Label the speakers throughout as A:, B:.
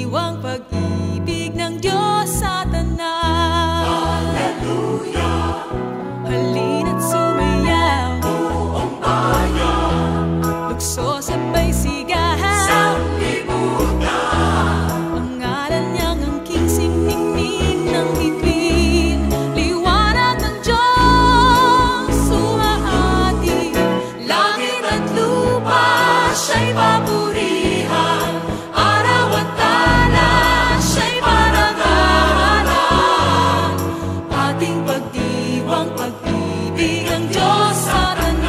A: pagdiriwang pag-ibig ng Diyos sa tanan. Hallelujah! Halina't sumayaw, buong bayan, lukso sabay sigahan sa libutan. Ang ngalan niyang angking siningning ng bituin, liwanag ng Diyos umahati. Langit at lupa siya'y papurihan, araw at talan siya'y parangalan. Ating pagdiwang pag-ibig ng Diyos sa tanan.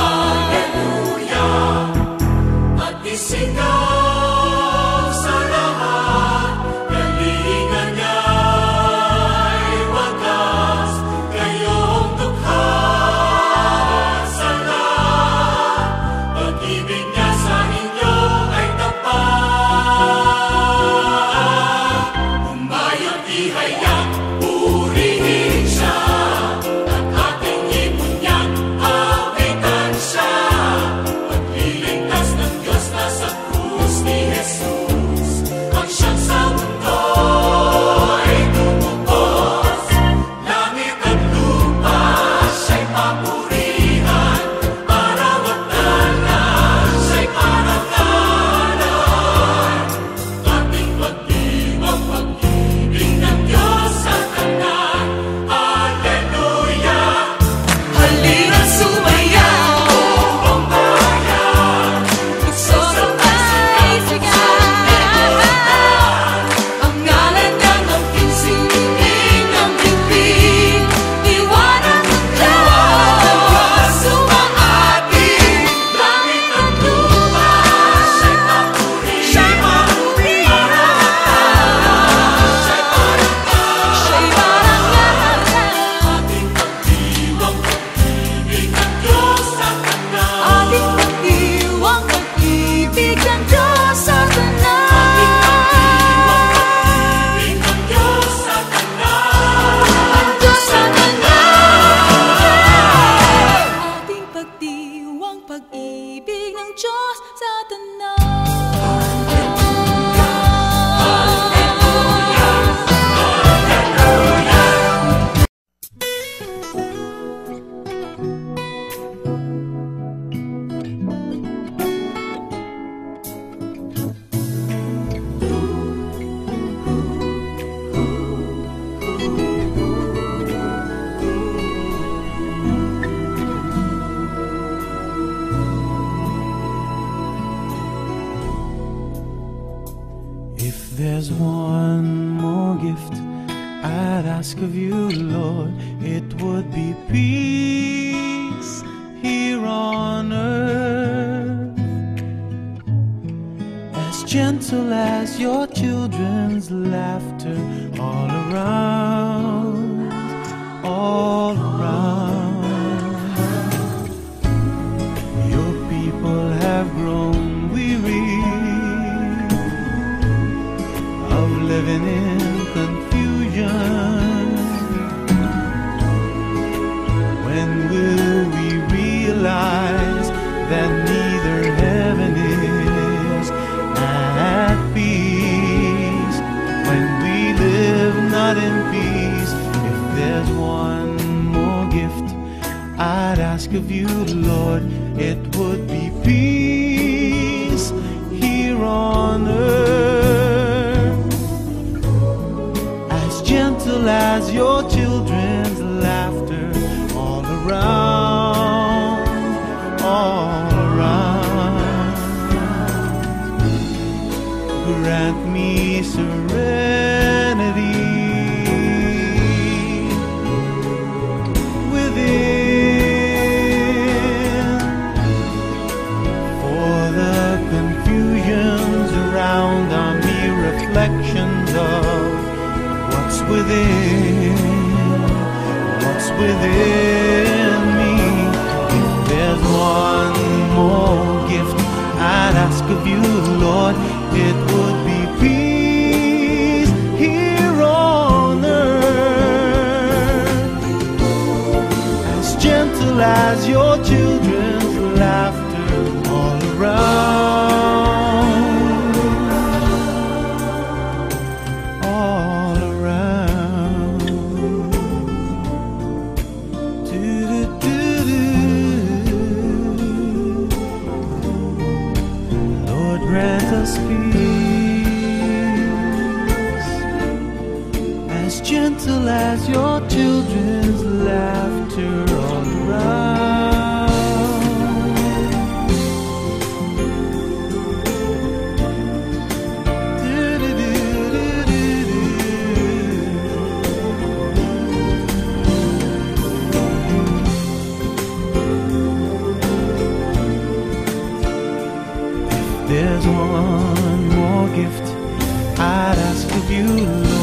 A: Hallelujah! At isigaw sa lahat, galingan niya'y wagas, kayong dukha sa lahat. Pag-ibig niya sa inyo ay tapat. Humayang ihayag, purihin siya, at ating ipunyan, awitan siya. Pagliligtas ng Diyos na sa krus ni Jesus, ang siyang sa mundo ay tumupos. Langit at lupa siya'y papurihan, araw at talan siya'y parangalan. Ating pagdiwang pag-ibig ng Diyos sa tanan. Hallelujah! Halina't sumayaw, buong bayan, lukso sabay sigahan. Ang ngalan niyang angking siningning ng bituin, liwanag ng Diyos umahati. Langit at lupa siya'y papurihan, araw at talan siya'y parangalan. Ating pagdiwang pag-ibig ng Diyos sa tanan. Ating pagdiwang pag-ibig ng Diyos sa tanan. Ating pagdiwang pag-ibig ng Diyos sa tanan. Ang Diyos sa tanan. Ating pagdiwang pag-ibig ng Diyos sa tanan.
B: If there's one more gift I'd ask of you, Lord, it would be peace here on earth, as gentle as your children's laughter all around, all around. Your people have grown weary of living in confusion. When will we realize that neither heaven is at peace? When we live not in peace. If there's one more gift I'd ask of you, Lord, it would be peace here on earth, as gentle as your children's laughter all around, all around. Grant me serenity within, for the confusions around are mere reflections of what's within, what's within me. If there's one more gift I'd ask of you, Lord, it would be peace here on earth, as gentle as your children's laughter all around. as your children's laughter all around. If there's one more gift I'd ask of you,